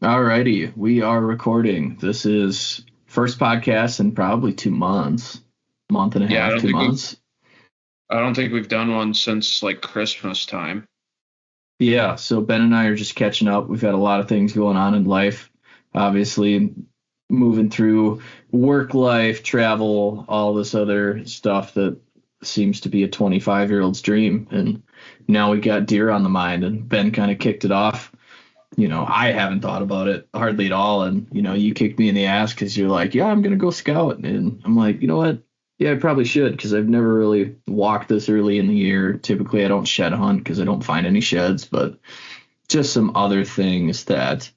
Alrighty, we are recording. This is first podcast in probably 2 months, month and a Yeah, half, 2 months. I don't think we've done one since like Christmas time. Yeah, so Ben and I are just catching up. We've had a lot of things going on in life, obviously moving through work life, travel, all this other stuff that seems to be a 25-year-old's dream. And now we got deer on the mind, and Ben kind of kicked it off. I haven't thought about it hardly at all. And, you kicked me in the ass because you're like, yeah, I'm going to go scout. And I'm like, you know what? Yeah, I probably should because I've never really walked this early in the year. Typically, I don't shed hunt because I don't find any sheds, but just some other things that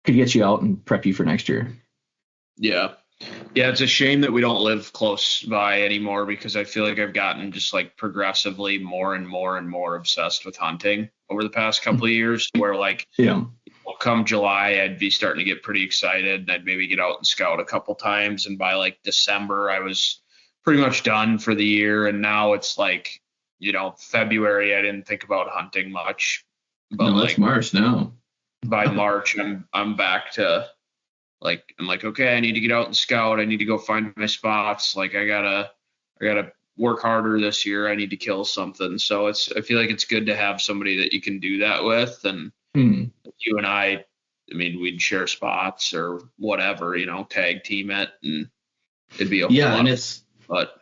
could get you out and prep you for next year. Yeah. Yeah, it's a shame that we don't live close by anymore because I feel like I've gotten just like progressively more and more and more obsessed with hunting over the past couple of years where like Yeah. come July I'd be starting to get pretty excited and I'd maybe get out and scout a couple times and by like December I was pretty much done for the year and now it's like, February I didn't think about hunting much, but No, that's like March now. by March I'm back to like I'm like, okay, I need to get out and scout. I need to go find my spots. Like I gotta work harder this year. I need to kill something. So I feel like it's good to have somebody that you can do that with. And Hmm. you and I mean, we'd share spots or whatever, tag team it and it'd be a whole Yeah, and lot. it's But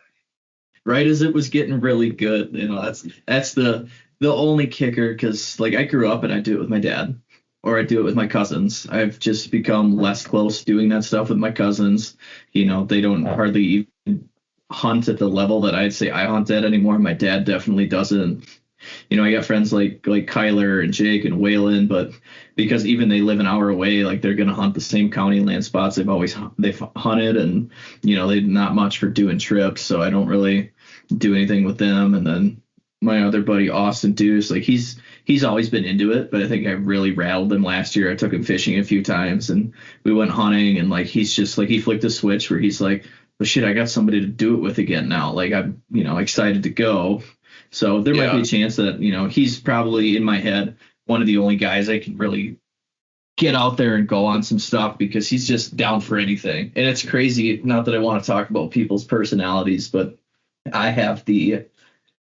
right as it was getting really good. That's the only kicker because like I grew up and I do it with my dad or I do it with my cousins. I've just become less close doing that stuff with my cousins. They don't hardly even hunt at the level that I'd say I hunt at anymore. My dad definitely doesn't. I got friends like Kyler and Jake and Waylon, but because even they live an hour away, like they're gonna hunt the same county land spots they've hunted, and they're not much for doing trips, so I don't really do anything with them. And then my other buddy Austin Deuce, like he's always been into it, but I think I really rattled him last year. I took him fishing a few times, and we went hunting, and like he's just like he flicked a switch where he's like, well, shit, I got somebody to do it with again now. Like I'm excited to go. So there might be yeah, a chance that, he's probably in my head one of the only guys I can really get out there and go on some stuff because he's just down for anything. And it's crazy. Not that I want to talk about people's personalities, but I have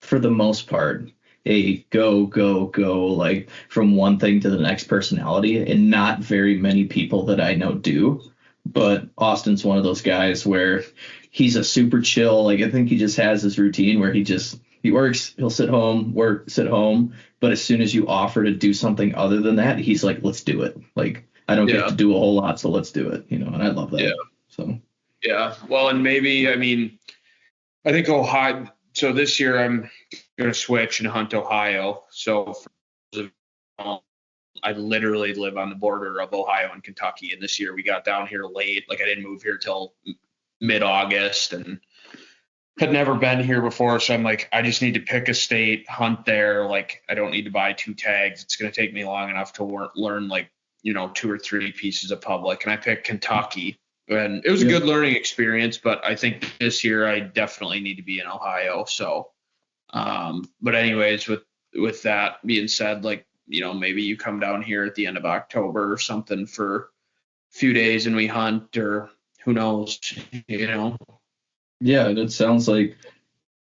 for the most part, a go, go, go, like from one thing to the next personality. And not very many people that I know do. But Austin's one of those guys where he's a super chill. Like I think he just has this routine where he works, he'll sit home, work, sit home. But as soon as you offer to do something other than that, he's like, let's do it. Like I don't get yeah, to do a whole lot, so let's do it. And I love yeah, that. So yeah. Well, and maybe I mean I think Ohio. So this year I'm going to switch and hunt Ohio. So I literally live on the border of Ohio and Kentucky. And this year we got down here late. Like I didn't move here till mid-August and had never been here before. So I'm like, I just need to pick a state, hunt there. Like I don't need to buy two tags. It's going to take me long enough to learn like, two or three pieces of public. And I picked Kentucky. And it was a yeah. good learning experience, but I think this year I definitely need to be in Ohio. So, but anyways, with that being said, like maybe you come down here at the end of October or something for a few days and we hunt, or who knows, you know. Yeah, and it sounds like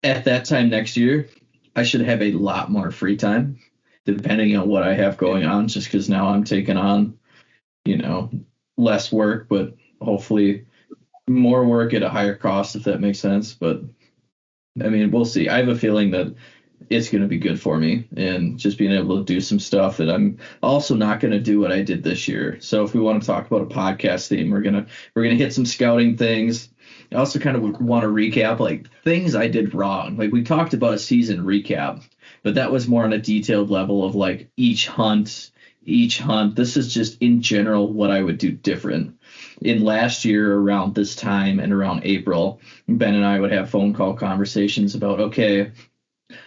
at that time next year, I should have a lot more free time, depending on what I have going on, just because now I'm taking on, you know, less work, but hopefully more work at a higher cost, if that makes sense. But I mean, we'll see. I have a feeling that it's going to be good for me and just being able to do some stuff that I'm also not going to do what I did this year. So if we want to talk about a podcast theme, we're going to hit some scouting things. I also kind of want to recap like things I did wrong. Like we talked about a season recap, but that was more on a detailed level of like each hunt. This is just in general what I would do different. In last year around this time and around April, Ben and I would have phone call conversations about, okay,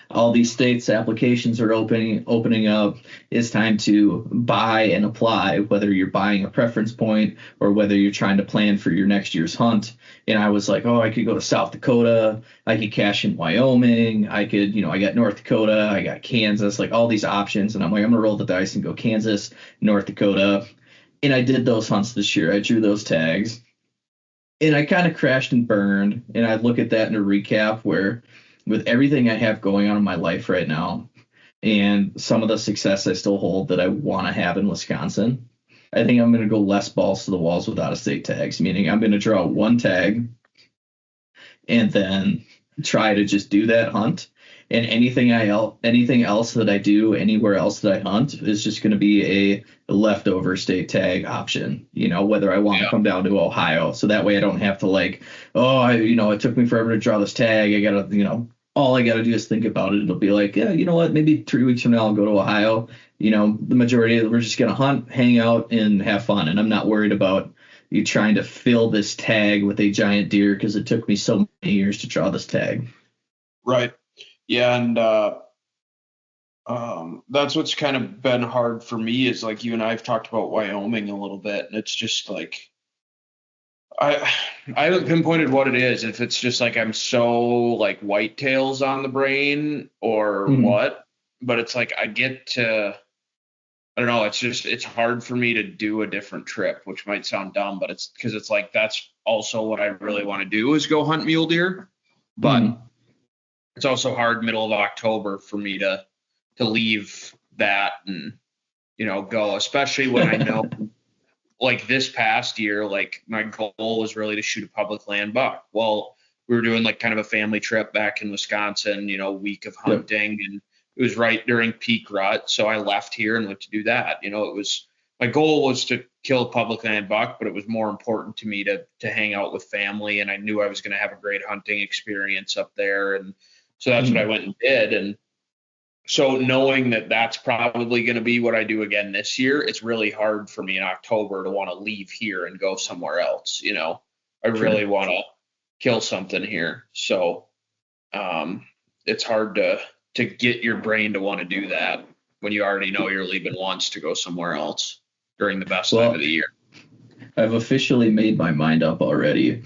All these states applications are opening up. It's time to buy and apply, whether you're buying a preference point or whether you're trying to plan for your next year's hunt. And I was like, oh, I could go to South Dakota, I could cash in Wyoming, I could, I got North Dakota, I got Kansas, like all these options. And I'm like, I'm gonna roll the dice and go Kansas, North Dakota. And I did those hunts this year. I drew those tags. And I kind of crashed and burned. And I look at that in a recap where, with everything I have going on in my life right now and some of the success I still hold that I want to have in Wisconsin, I think I'm going to go less balls to the walls with out of state tags, meaning I'm going to draw one tag and then try to just do that hunt. And anything else that I do anywhere else that I hunt is just going to be a leftover state tag option, whether I want to come down to Ohio. So that way I don't have to it took me forever to draw this tag. I got to, all I got to do is think about it. It'll be like, yeah, you know what? Maybe 3 weeks from now I'll go to Ohio. The majority of it, we're just going to hunt, hang out, and have fun. And I'm not worried about you trying to fill this tag with a giant deer because it took me so many years to draw this tag. Right. Yeah. And that's what's kind of been hard for me is like you and I have talked about Wyoming a little bit. And it's just like, I haven't pinpointed what it is. If it's just like I'm so like whitetails on the brain or what, but it's like I don't know. It's hard for me to do a different trip, which might sound dumb, but it's because it's like that's also what I really want to do is go hunt mule deer. But it's also hard middle of October for me to leave that and go, especially when I know. Like this past year, like my goal was really to shoot a public land buck. Well, we were doing like kind of a family trip back in Wisconsin, week of hunting, and it was right during peak rut. So I left here and went to do that. It was, my goal was to kill a public land buck, but it was more important to me to hang out with family. And I knew I was going to have a great hunting experience up there. And so that's what I went and did. And so knowing that that's probably going to be what I do again this year, it's really hard for me in October to want to leave here and go somewhere else. I really want to kill something here. So it's hard to get your brain to want to do that when you already know you're leaving once to go somewhere else during the best time of the year. I've officially made my mind up already.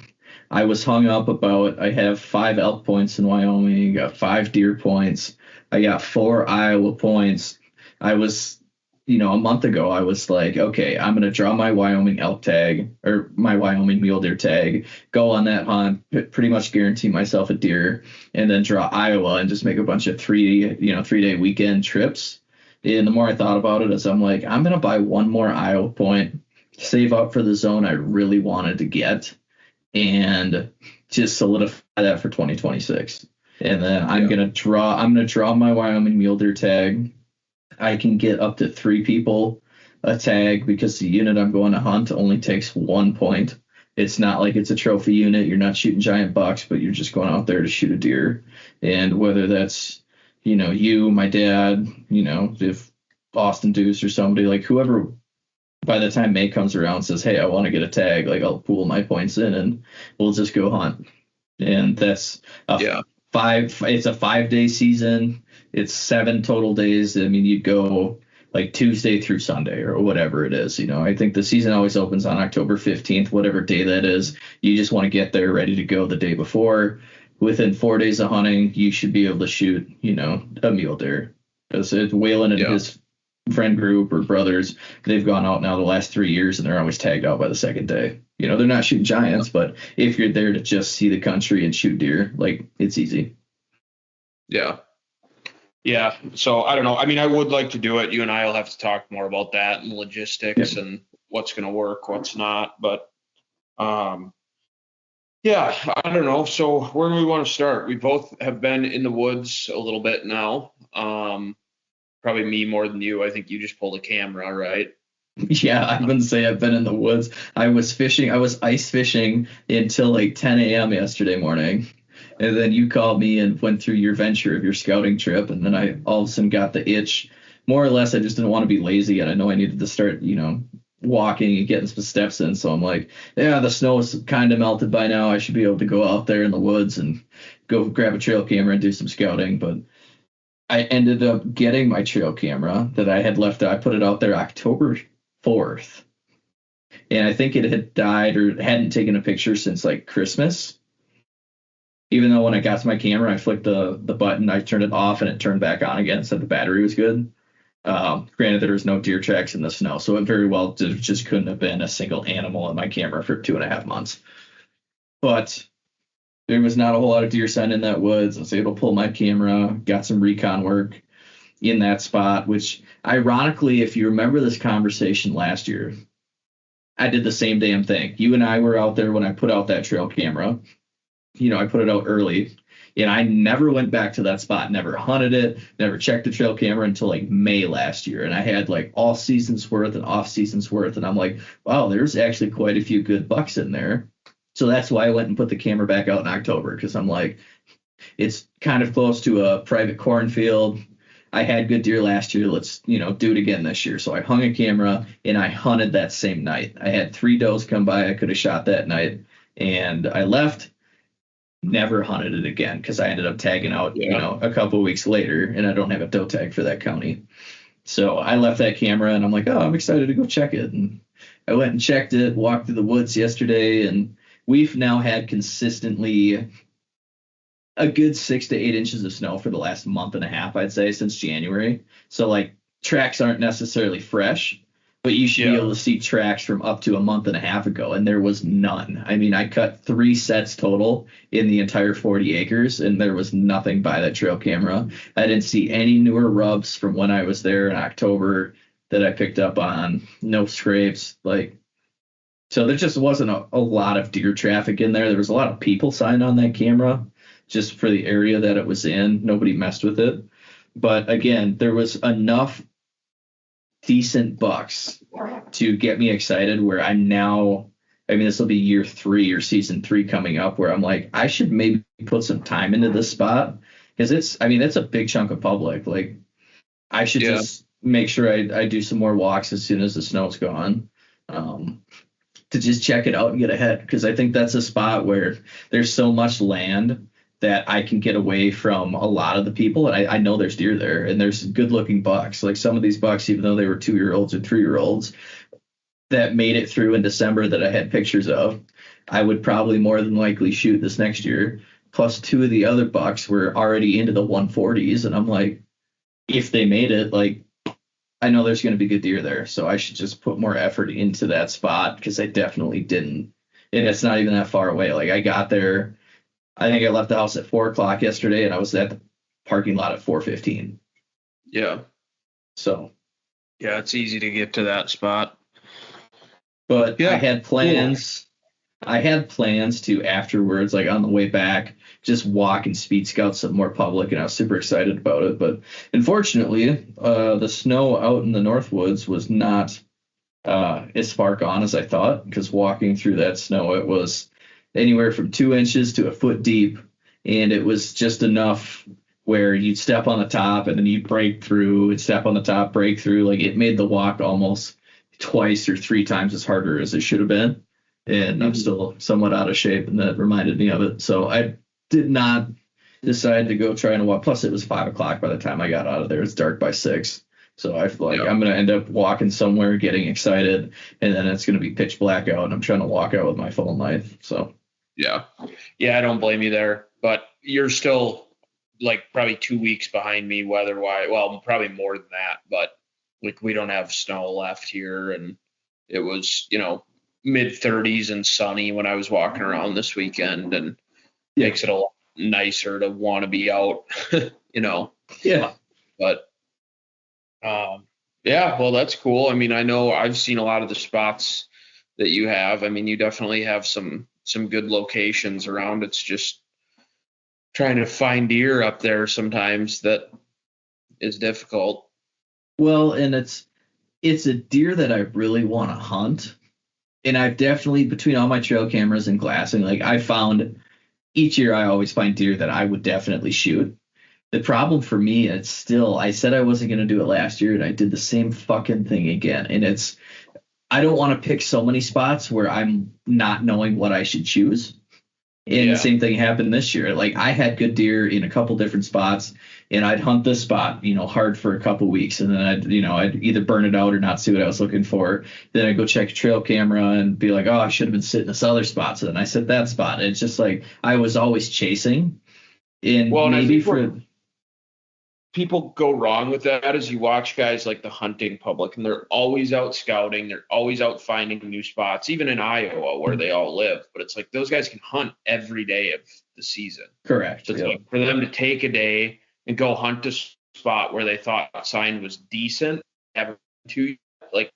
I was hung up about, I have 5 elk points in Wyoming, got 5 deer points. I got 4 Iowa points. I was, a month ago, I was like, okay, I'm going to draw my Wyoming elk tag or my Wyoming mule deer tag, go on that hunt, pretty much guarantee myself a deer, and then draw Iowa and just make a bunch of 3-day weekend trips. And the more I thought about it, as I'm like, I'm going to buy 1 more Iowa point, save up for the zone I really wanted to get, and just solidify that for 2026. And then I'm gonna draw my Wyoming mule deer tag. I can get up to 3 people a tag because the unit I'm going to hunt only takes 1 point. It's not like it's a trophy unit. You're not shooting giant bucks, but you're just going out there to shoot a deer. And whether that's, you, my dad, if Austin Deuce or somebody, like whoever, by the time May comes around says, hey, I want to get a tag, like I'll pool my points in and we'll just go hunt. And that's it's a 5-day season. It's 7 total days. I mean, you go like Tuesday through Sunday or whatever it is. I think the season always opens on October 15th, whatever day that is. You just want to get there ready to go the day before. Within 4 days of hunting, you should be able to shoot, a mule deer. Because Waylon and his friend group or brothers, they've gone out now the last 3 years and they're always tagged out by the second day. They're not shooting giants, but if you're there to just see the country and shoot deer, like it's easy. Yeah. So I don't know. I mean, I would like to do it. You and I will have to talk more about that and logistics and what's going to work, what's not. But I don't know. So where do we want to start? We both have been in the woods a little bit now. Probably me more than you. I think you just pulled a camera, right? Yeah, I wouldn't say I've been in the woods. I was ice fishing until like 10 a.m. yesterday morning. And then you called me and went through your venture of your scouting trip. And then I all of a sudden got the itch. More or less, I just didn't want to be lazy. And I know I needed to start, walking and getting some steps in. So I'm like, yeah, the snow is kind of melted by now. I should be able to go out there in the woods and go grab a trail camera and do some scouting. But I ended up getting my trail camera that I had left. I put it out there October 4th. And I think it had died or hadn't taken a picture since like Christmas. Even though when I got to my camera, I flicked the button, I turned it off and it turned back on again, said the battery was good. Granted, there was no deer tracks in the snow, so it very well just couldn't have been a single animal in my camera for 2.5 months. But there was not a whole lot of deer sign in that woods. I was able to pull my camera, got some recon work in that spot, which ironically, if you remember this conversation last year, I did the same damn thing. You and I were out there when I put out that trail camera. I put it out early, and I never went back to that spot, never hunted it, never checked the trail camera until like May last year. And I had like all season's worth and off season's worth. And I'm like, wow, there's actually quite a few good bucks in there. So that's why I went and put the camera back out in October, because I'm like, it's kind of close to a private cornfield. I had good deer last year. Let's, do it again this year. So I hung a camera and I hunted that same night. I had 3 does come by. I could have shot that night, and I left. Never hunted it again because I ended up tagging out, a couple of weeks later, and I don't have a doe tag for that county. So I left that camera and I'm like, oh, I'm excited to go check it. And I went and checked it, walked through the woods yesterday, and we've now had consistently a good 6 to 8 inches of snow for the last month and a half, I'd say, since January. So like tracks aren't necessarily fresh, but you should be able to see tracks from up to a month and a half ago, and there was none. I mean, I cut 3 sets total in the entire 40 acres, and there was nothing by that trail camera. I didn't see any newer rubs from when I was there in October that I picked up on. No scrapes. So there just wasn't a lot of deer traffic in there. There was a lot of people signed on that camera just for the area that it was in. Nobody messed with it. But again, there was enough decent bucks to get me excited where I'm now, this will be year 3 or season 3 coming up, where I'm like, I should maybe put some time into this spot, because it's a big chunk of public. Like I should just make sure I do some more walks as soon as the snow's gone, to just check it out and get ahead. Because I think that's a spot where there's so much land that I can get away from a lot of the people. And I know there's deer there, and there's good looking bucks. Like some of these bucks, even though they were 2-year-olds or 3-year-olds that made it through in December that I had pictures of, I would probably more than likely shoot this next year. Plus 2 of the other bucks were already into the 140s. And I'm like, if they made it, like, I know there's going to be good deer there. So I should just put more effort into that spot, because I definitely didn't. And it's not even that far away. Like I got there, I think I left the house at 4:00 yesterday, and I was at the parking lot at 4:15. Yeah. So. Yeah, it's easy to get to that spot. But I had plans. Cool. I had plans to afterwards, like on the way back, just walk and speed scout some more public, and I was super excited about it. But unfortunately, the snow out in the Northwoods was not as far gone as I thought, because walking through that snow, it was anywhere from 2 inches to a foot deep, and it was just enough where you'd step on the top and then you'd break through, and step on the top, break through. Like it made the walk almost twice or 3 times as harder as it should have been. And I'm still somewhat out of shape, and that reminded me of it. So I did not decide to go try and walk. Plus it was 5:00 by the time I got out of there. It's dark by 6. So I feel like I'm going to end up walking somewhere, getting excited, and then it's going to be pitch black out, and I'm trying to walk out with my phone light. So. Yeah, I don't blame you there, but you're still like probably 2 weeks behind me weather-wise. Well, probably more than that, but like we don't have snow left here, and it was, mid-30s and sunny when I was walking around this weekend, and makes it a lot nicer to want to be out, Yeah. But well, that's cool. I know I've seen a lot of the spots that you have. You definitely have some good locations around. It's just trying to find deer up there sometimes that is difficult. Well, and it's a deer that I really want to hunt. And I've definitely, between all my trail cameras and glassing, like I found each year I always find deer that I would definitely shoot. The problem for me, it's still, I said I wasn't going to do it last year, and I did the same fucking thing again. And I don't want to pick so many spots where I'm not knowing what I should choose. And the same thing happened this year. Like I had good deer in a couple different spots, and I'd hunt this spot, hard for a couple weeks, and then I'd either burn it out or not see what I was looking for. Then I'd go check a trail camera and be like, oh, I should have been sitting this other spot. So then I sit that spot. And it's just like I was always chasing. And Well, and I maybe think people go wrong with that is you watch guys like the hunting public and they're always out scouting, they're always out finding new spots, even in Iowa where they all live. But it's like those guys can hunt every day of the season. Correct. So it's like for them to take a day and go hunt a spot where they thought sign was decent, have to like,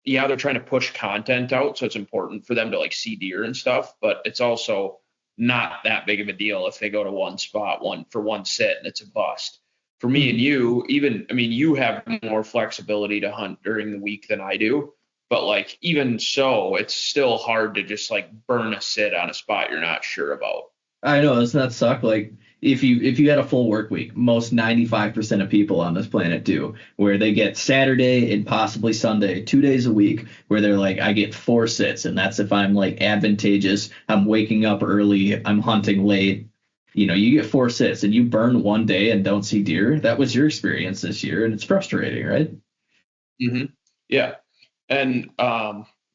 yeah, they're trying to push content out, so it's important for them to like see deer and stuff, but it's also not that big of a deal if they go to one spot one sit and it's a bust. For me and you, you have more flexibility to hunt during the week than I do, but like even so, it's still hard to just like burn a sit on a spot you're not sure about. I know, doesn't that suck? Like if you had a full work week, most 95% of people on this planet do, where they get Saturday and possibly Sunday, 2 days a week, where they're like, I get 4 sits, and that's if I'm like advantageous, I'm waking up early, I'm hunting late. You get 4 sits and you burn one day and don't see deer. That was your experience this year, and it's frustrating, right? Mm-hmm. Yeah. And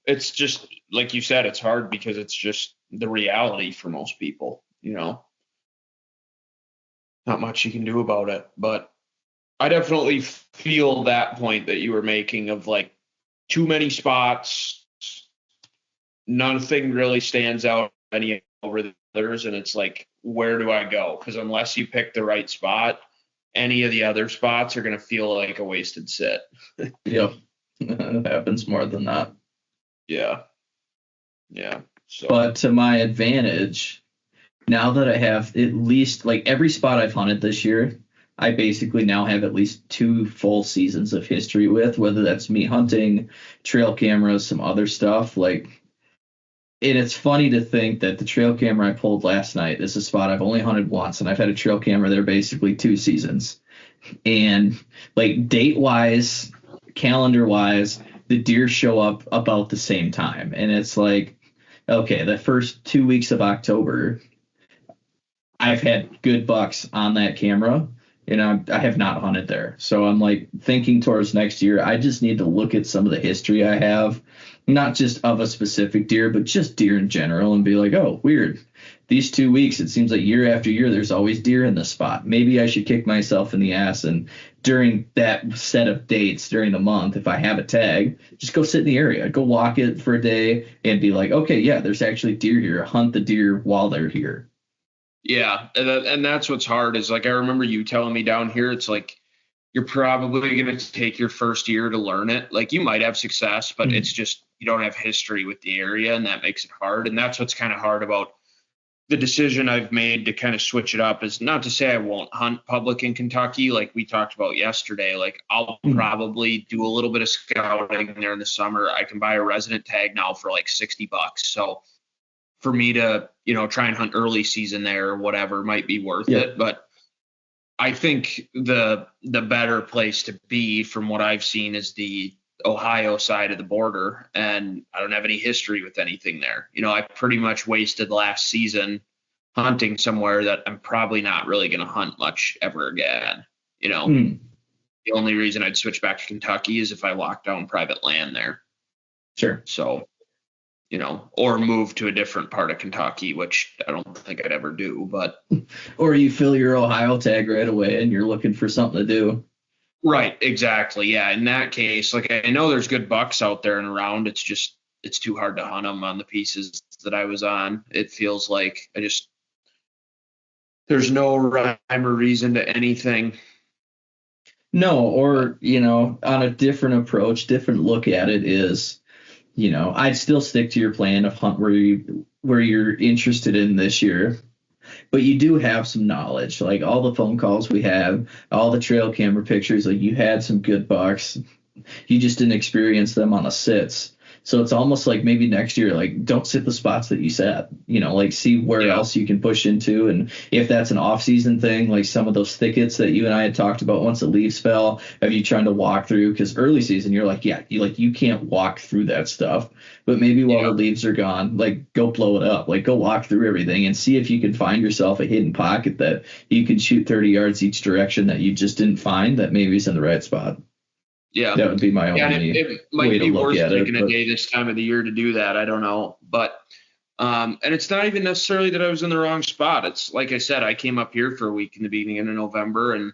it's just, like you said, it's hard because it's just the reality for most people, not much you can do about it. But I definitely feel that point that you were making of like too many spots, nothing really stands out any over the others, and it's like, where do I go? Because unless you pick the right spot, any of the other spots are going to feel like a wasted sit. Yep. It happens more than that. Yeah. So. But to my advantage, now that I have at least like every spot I've hunted this year, I basically now have at least 2 full seasons of history with, whether that's me hunting, trail cameras, some other stuff. Like, and it's funny to think that the trail camera I pulled last night is a spot I've only hunted once, and I've had a trail camera there basically 2 seasons. And like date wise, calendar wise, the deer show up about the same time. And it's like, okay, the first 2 weeks of October, I've had good bucks on that camera, and I have not hunted there. So I'm like thinking towards next year, I just need to look at some of the history I have, not just of a specific deer, but just deer in general, and be like, oh, weird. These 2 weeks, it seems like year after year, there's always deer in this spot. Maybe I should kick myself in the ass, and during that set of dates during the month, if I have a tag, just go sit in the area, go walk it for a day, and be like, okay, yeah, there's actually deer here. Hunt the deer while they're here. Yeah, and that's what's hard is like I remember you telling me down here, it's like you're probably going to take your first year to learn it. Like you might have success, but it's just you don't have history with the area, and that makes it hard. And that's what's kind of hard about the decision I've made to kind of switch it up. Is not to say I won't hunt public in Kentucky like we talked about yesterday. Like I'll probably do a little bit of scouting there in the summer. I can buy a resident tag now for like $60. So for me to, try and hunt early season there or whatever might be worth it. But I think the better place to be from what I've seen is the Ohio side of the border. And I don't have any history with anything there. I pretty much wasted last season hunting somewhere that I'm probably not really going to hunt much ever again. The only reason I'd switch back to Kentucky is if I lock down private land there. Sure. So, or move to a different part of Kentucky, which I don't think I'd ever do, but. Or you fill your Ohio tag right away and you're looking for something to do. Right. Exactly. Yeah. In that case, like I know there's good bucks out there and around. It's too hard to hunt them on the pieces that I was on. It feels like there's no rhyme or reason to anything. No, or, on a different approach, different look at it is, I'd still stick to your plan of hunt where you're interested in this year. But you do have some knowledge, like all the phone calls we have, all the trail camera pictures, like you had some good bucks. You just didn't experience them on the sits. So it's almost like maybe next year, like don't sit the spots that you sat, like see where else you can push into. And if that's an off season thing, like some of those thickets that you and I had talked about once the leaves fell, have you trying to walk through? Because early season, you're like, yeah, you can't walk through that stuff. But maybe while the leaves are gone, like go blow it up, like go walk through everything and see if you can find yourself a hidden pocket that you can shoot 30 yards each direction that you just didn't find that maybe is in the right spot. Yeah. That would be my Yeah, and only it might way to be look worth at taking it. a day this time of the year to do that. I don't know. But and it's not even necessarily that I was in the wrong spot. It's like I said, I came up here for a week in the beginning of November, and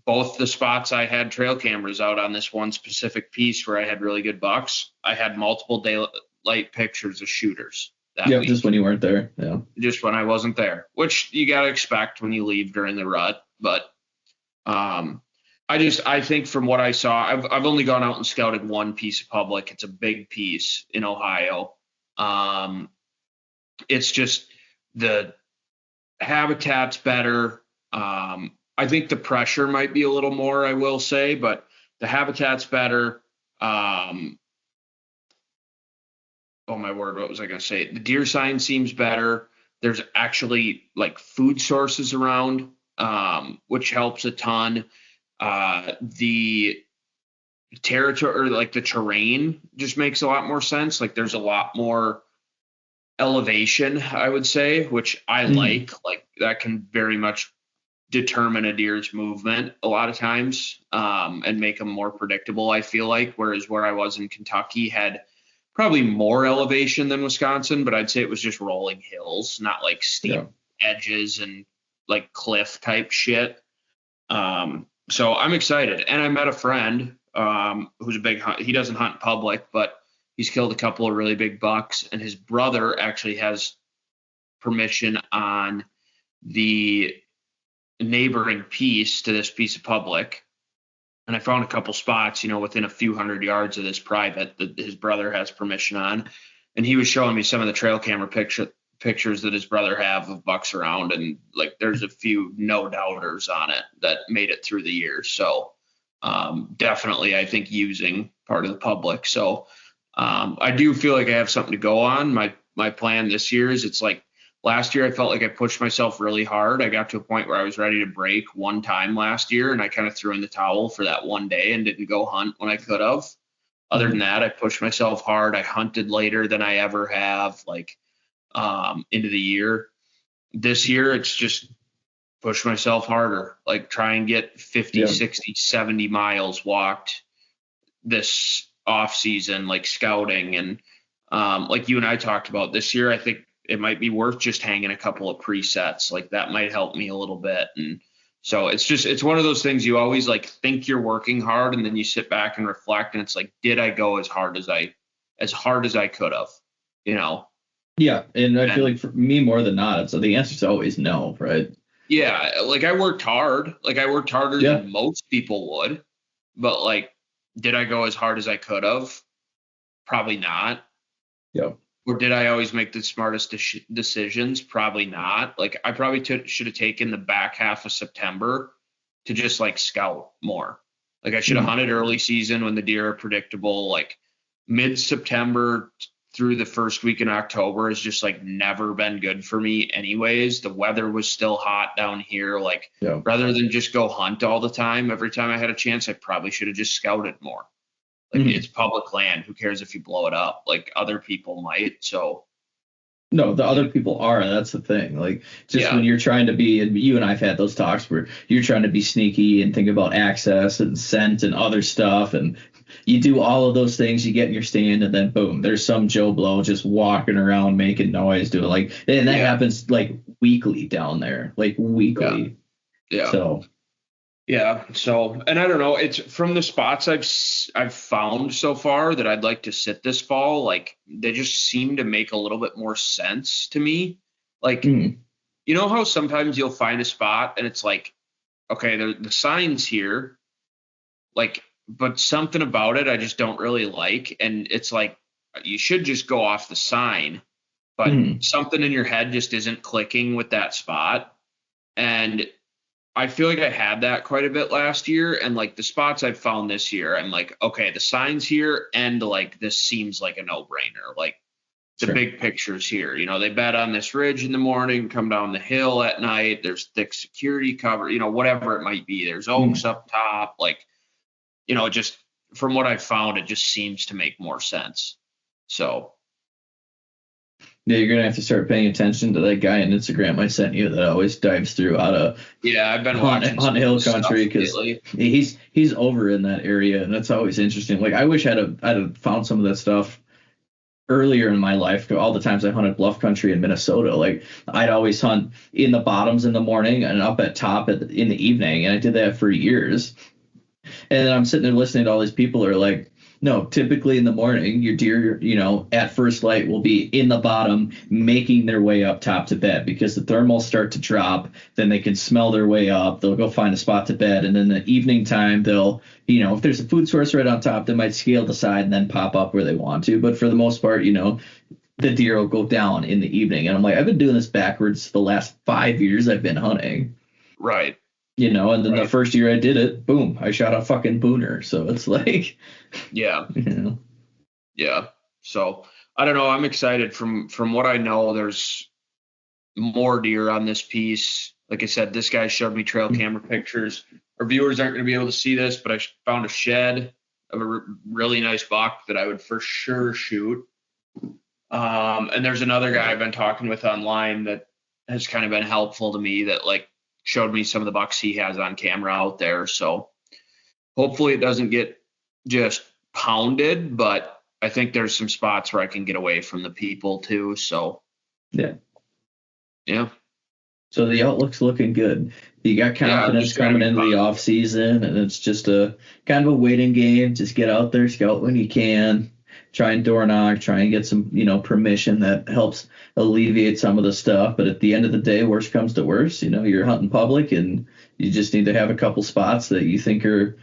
both the spots I had trail cameras out on this one specific piece where I had really good bucks. I had multiple daylight pictures of shooters that week. Just when you weren't there. Yeah. Just when I wasn't there, which you got to expect when you leave during the rut. But I think from what I saw, I've only gone out and scouted one piece of public. It's a big piece in Ohio. It's just the habitat's better. I think the pressure might be a little more, I will say, but the habitat's better. Oh my word, what was I going to say? The deer sign seems better. There's actually like food sources around, which helps a ton. The territory, or like the terrain, just makes a lot more sense. Like there's a lot more elevation, I would say, which I like that can very much determine a deer's movement a lot of times, and make them more predictable, I feel like. Whereas where I was in Kentucky had probably more elevation than Wisconsin, but I'd say it was just rolling hills, not like steep edges and like cliff type shit. So I'm excited. And I met a friend who's a big hunt. He doesn't hunt public, but he's killed a couple of really big bucks. And his brother actually has permission on the neighboring piece to this piece of public. And I found a couple spots, within a few hundred yards of this private that his brother has permission on. And he was showing me some of the trail camera pictures that his brother have of bucks around, and like there's a few no doubters on it that made it through the year. So definitely I think using part of the public. So I do feel like I have something to go on. My plan this year is, it's like last year I felt like I pushed myself really hard. I got to a point where I was ready to break one time last year, and I kind of threw in the towel for that one day and didn't go hunt when I could have. Other than that, I pushed myself hard. I hunted later than I ever have, like into the year. This year, it's just push myself harder, like try and get 50, 60, 70 miles walked this off season, like scouting. And like you and I talked about this year, I think it might be worth just hanging a couple of presets. Like that might help me a little bit. And so it's one of those things you always like think you're working hard, and then you sit back and reflect, and it's like, did I go as hard as I could have, Yeah, and I feel like for me more than not, so the answer is always no, right? Yeah, like I worked hard. Like I worked harder than most people would, but like, did I go as hard as I could have? Probably not. Yeah. Or did I always make the smartest decisions? Probably not. Like I probably should have taken the back half of September to just like scout more. Like I should have hunted early season when the deer are predictable. Like mid-September through the first week in October has just like never been good for me anyways. The weather was still hot down here. Like rather than just go hunt all the time, every time I had a chance, I probably should have just scouted more. Like it's public land. Who cares if you blow it up? Like other people might. So no, the other people are. That's the thing. Like just when you're trying to be, and you and I've had those talks where you're trying to be sneaky and think about access and scent and other stuff, and you do all of those things, you get in your stand, and then boom, there's some Joe Blow just walking around making noise, doing like, and that happens like weekly down there, like weekly. Yeah. So. Yeah. So, and I don't know, it's from the spots I've found so far that I'd like to sit this fall. Like they just seem to make a little bit more sense to me. Like, you know how sometimes you'll find a spot and it's like, okay, the sign's here, like, but something about it I just don't really like. And it's like, you should just go off the sign, but something in your head just isn't clicking with that spot. And I feel like I had that quite a bit last year, and like the spots I've found this year, I'm like, okay, the signs here, and like this seems like a no-brainer. Like the Sure. big pictures here. They bet on this ridge in the morning, come down the hill at night. There's thick security cover, whatever it might be. There's oaks up top. Like, just from what I've found, it just seems to make more sense. So. Yeah, you're gonna have to start paying attention to that guy on Instagram I sent you that always dives through out of I've been watching Hunt Hill Country because he's over in that area, and that's always interesting. Like I wish I'd have found some of that stuff earlier in my life. All the times I hunted bluff country in Minnesota, like I'd always hunt in the bottoms in the morning and up at top in the evening, and I did that for years. And then I'm sitting there listening to all these people who are like, no, typically in the morning, your deer, at first light will be in the bottom, making their way up top to bed because the thermals start to drop. Then they can smell their way up. They'll go find a spot to bed. And then the evening time, they'll, if there's a food source right on top, they might scale the side and then pop up where they want to. But for the most part, the deer will go down in the evening. And I'm like, I've been doing this backwards the last 5 years I've been hunting. Right. And then the first year I did it, boom, I shot a fucking booner. So it's like, yeah. Yeah. So I don't know. I'm excited from what I know. There's more deer on this piece. Like I said, this guy showed me trail camera pictures. Our viewers aren't going to be able to see this, but I found a shed of a really nice buck that I would for sure shoot. And there's another guy I've been talking with online that has kind of been helpful to me that like showed me some of the bucks he has on camera out there. So hopefully it doesn't get just pounded, but I think there's some spots where I can get away from the people too. So yeah. So the outlook's looking good. You got confidence coming into the off season, and it's just a kind of a waiting game. Just get out there, scout when you can. Try and door knock, try and get some, permission that helps alleviate some of the stuff. But at the end of the day, worst comes to worst, you're hunting public and you just need to have a couple spots that you think are,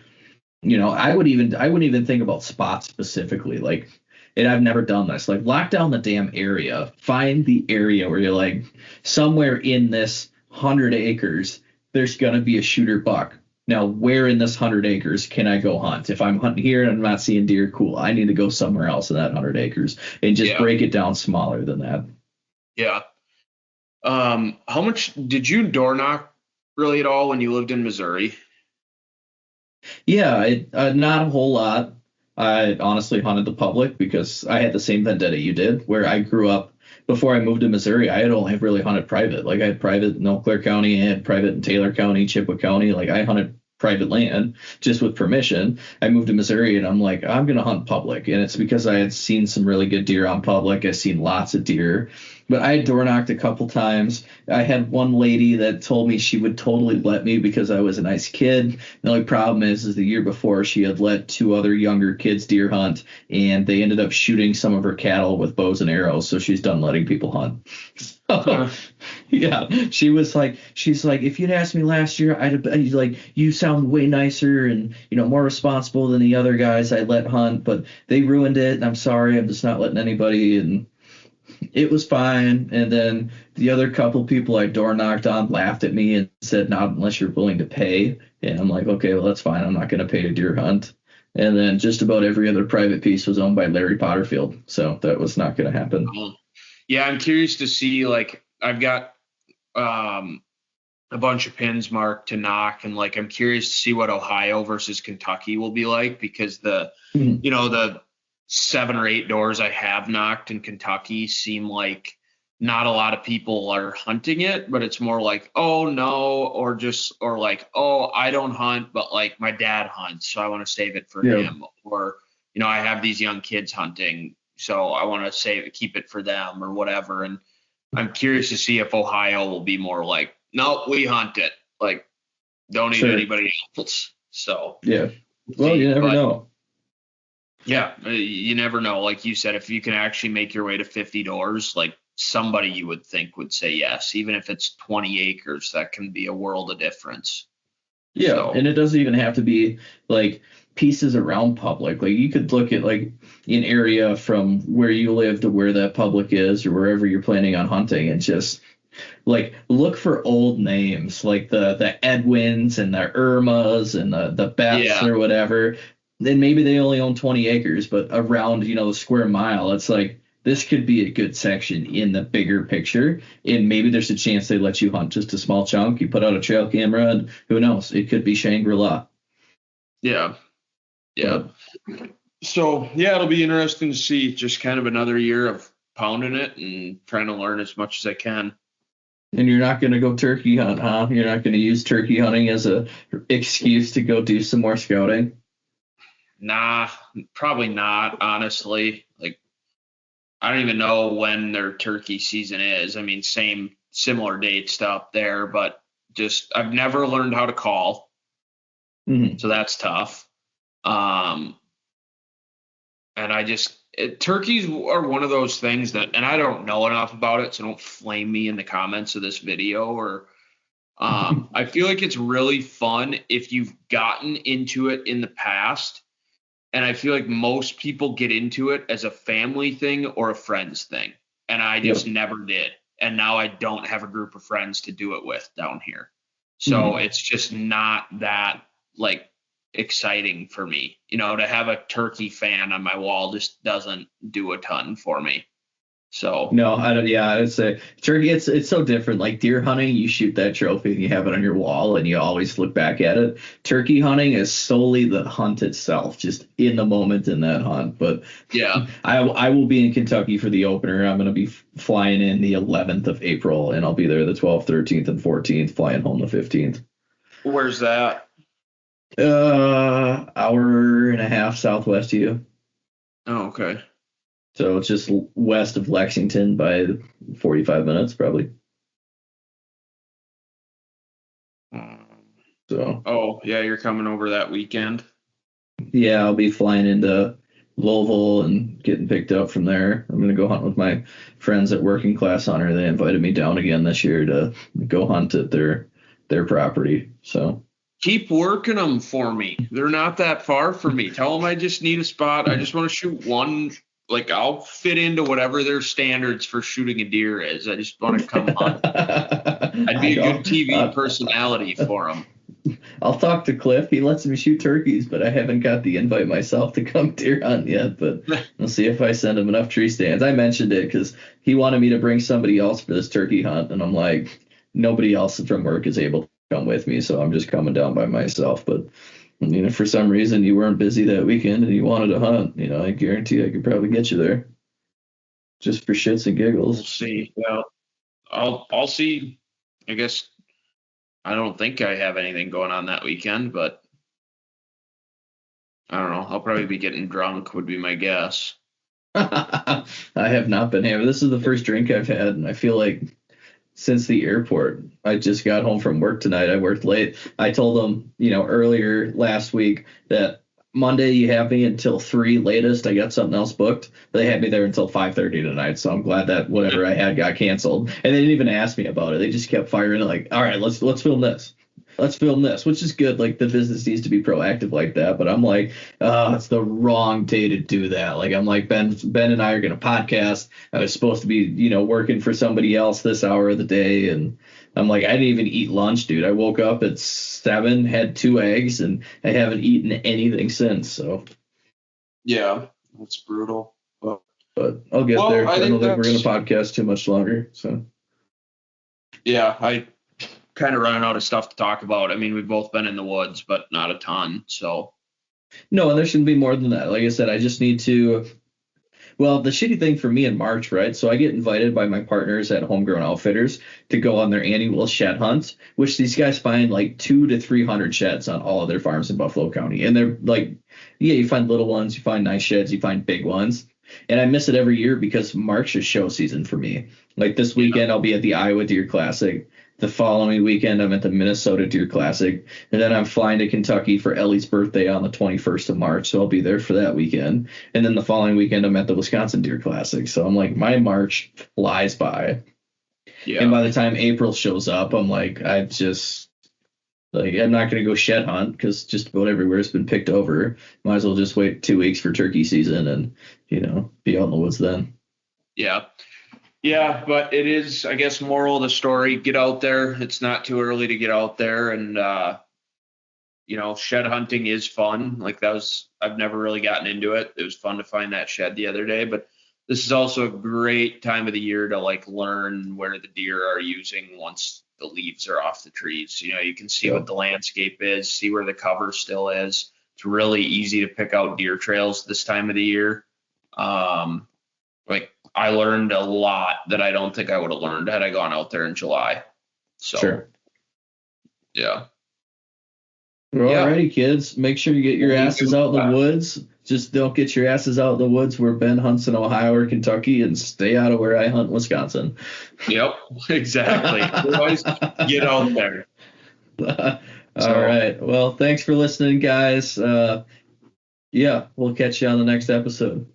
I wouldn't even think about spots specifically. Like, and I've never done this, like lock down the damn area, find the area where you're like somewhere in this 100 acres, there's going to be a shooter buck. Now, where in this 100 acres can I go hunt? If I'm hunting here and I'm not seeing deer, cool. I need to go somewhere else in that 100 acres and just break it down smaller than that. Yeah. How much did you door knock really at all when you lived in Missouri? Yeah, not a whole lot. I honestly hunted the public because I had the same vendetta you did, where I grew up. Before I moved to Missouri, I had only really hunted private. Like I had private in Eau Claire County, I had private in Taylor County, Chippewa County. Like I hunted private land just with permission. I moved to Missouri and I'm like, I'm going to hunt public. And it's because I had seen some really good deer on public. I've seen lots of deer. But I had door knocked a couple times. I had one lady that told me she would totally let me because I was a nice kid. The only problem is the year before she had let two other younger kids deer hunt, and they ended up shooting some of her cattle with bows and arrows. So she's done letting people hunt. Yeah, she's like, if you'd asked me last year, I'd like, you sound way nicer and more responsible than the other guys I let hunt, but they ruined it, and I'm sorry, I'm just not letting anybody. And it was fine. And then the other couple people I door knocked on laughed at me and said, not unless you're willing to pay. And I'm like, okay, well, that's fine. I'm not going to pay to deer hunt. And then just about every other private piece was owned by Larry Potterfield. So that was not going to happen. Yeah, I'm curious to see, like, I've got a bunch of pins marked to knock, and like I'm curious to see what Ohio versus Kentucky will be like, because the the 7 or 8 doors I have knocked in Kentucky seem like not a lot of people are hunting it, but it's more like, oh no, or like, oh, I don't hunt, but like my dad hunts, so I want to save it for him, or I have these young kids hunting, so I want to keep it for them or whatever. And I'm curious to see if Ohio will be more like, no, we hunt it, like don't need anybody else. So yeah, well, you never know. Yeah, you never know. Like you said, if you can actually make your way to 50 doors, like somebody you would think would say yes, even if it's 20 acres, that can be a world of difference. Yeah, so. And it doesn't even have to be like pieces around public. Like you could look at like an area from where you live to where that public is or wherever you're planning on hunting, and just Like, look for old names like the Edwins and the Irmas and the Beths Yeah. or whatever. Then maybe they only own 20 acres, but around, the square mile, it's like this could be a good section in the bigger picture. And maybe there's a chance they let you hunt just a small chunk. You put out a trail camera, and who knows? It could be Shangri-La. Yeah. Yeah. But So, yeah, it'll be interesting to see. Just kind of another year of pounding it and trying to learn as much as I can. and you're not going to go turkey hunt, huh? You're not going to use turkey hunting as a excuse to go do some more scouting. Nah, probably not, honestly. Like, I don't even know when their turkey season is. I mean, similar dates up there, but just I've never learned how to call, Mm-hmm. so that's tough. Um, and turkeys are one of those things that, and I don't know enough about it, so don't flame me in the comments of this video or. I feel like it's really fun if you've gotten into it in the past. And I feel like most people get into it as a family thing or a friends thing. And I just Yep. never did. And now I don't have a group of friends to do it with down here. So it's just not that like exciting for me. To have a turkey fan on my wall just doesn't do a ton for me. So No, I don't. Yeah, I'd say turkey. It's so different. Like deer hunting, you shoot that trophy and you have it on your wall, and you always look back at it. Turkey hunting is solely the hunt itself, just in the moment in that hunt. But yeah, I will be in Kentucky for the opener. I'm going to be flying in the 11th of April, and I'll be there the 12th, 13th, and 14th. Flying home the 15th. where's that? Hour and a half southwest of you. Oh, okay. So it's just west of Lexington by 45 minutes, probably. So. Oh, yeah, you're coming over that weekend. Yeah, I'll be flying into Louisville and getting picked up from there. I'm going to go hunt with my friends at Working Class Hunter. They invited me down again this year to go hunt at their property. So Keep working them for me. They're not that far for me. Tell them I just need a spot. I just want to shoot one. Like, I'll fit into whatever their standards for shooting a deer is. I just want to come hunt. I'd be a good TV personality for them. I'll talk to Cliff. He lets me shoot turkeys, but I haven't got the invite myself to come deer hunt yet. But we'll see if I send him enough tree stands. I mentioned it because he wanted me to bring somebody else for this turkey hunt, and I'm like, nobody else from work is able to come with me, so I'm just coming down by myself. But if for some reason you weren't busy that weekend and you wanted to hunt, I guarantee I could probably get you there, just for shits and giggles. We'll see. Well, I'll see. I guess I don't think I have anything going on that weekend, but I don't know. I'll probably be getting drunk, would be my guess. I have not been here. This is the first drink I've had, and I feel like since the airport. I just got home from work tonight. I worked late. I told them, earlier last week that Monday you have me until 3 latest. I got something else booked. They had me there until 5:30 tonight. So I'm glad that whatever I had got canceled. And they didn't even ask me about it. They just kept firing it like, all right, let's film this. Let's film this, which is good. Like the business needs to be proactive like that. But I'm like, it's the wrong day to do that. Like I'm like, Ben and I are going to podcast. I was supposed to be, working for somebody else this hour of the day. And I'm like, I didn't even eat lunch, dude. I woke up at 7, had 2 eggs, and I haven't eaten anything since. So yeah, that's brutal. But I'll get there. I don't think we're going to podcast too much longer. So yeah, I kind of running out of stuff to talk about. I mean, we've both been in the woods, but not a ton. So no, and there shouldn't be more than that. Like I said, I just need to. Well, the shitty thing for me in March, right? So I get invited by my partners at Homegrown Outfitters to go on their annual shed hunts, which these guys find like 200 to 300 sheds on all of their farms in Buffalo County. And they're like, yeah, you find little ones, you find nice sheds, you find big ones. And I miss it every year because March is show season for me. Like this weekend, I'll be at the Iowa Deer Classic. The following weekend, I'm at the Minnesota Deer Classic. And then I'm flying to Kentucky for Ellie's birthday on the 21st of March. So I'll be there for that weekend. And then the following weekend, I'm at the Wisconsin Deer Classic. So I'm like, my March flies by. Yeah. And by the time April shows up, I'm like, I'm not going to go shed hunt because just about everywhere has been picked over. Might as well just wait 2 weeks for turkey season and, be out in the woods then. Yeah. Yeah, but it is, I guess, moral of the story, get out there. It's not too early to get out there. And, shed hunting is fun. Like I've never really gotten into it. It was fun to find that shed the other day, but this is also a great time of the year to like learn where the deer are using once the leaves are off the trees. You can see what the landscape is, see where the cover still is. It's really easy to pick out deer trails this time of the year. Like I learned a lot that I don't think I would have learned had I gone out there in July. So, Sure. Yeah. Well, alrighty, kids. Make sure you get your asses out in the woods. Just don't get your asses out in the woods where Ben hunts in Ohio or Kentucky, and stay out of where I hunt in Wisconsin. Yep, exactly. Otherwise, get out there. All right. Well, thanks for listening, guys. Yeah, we'll catch you on the next episode.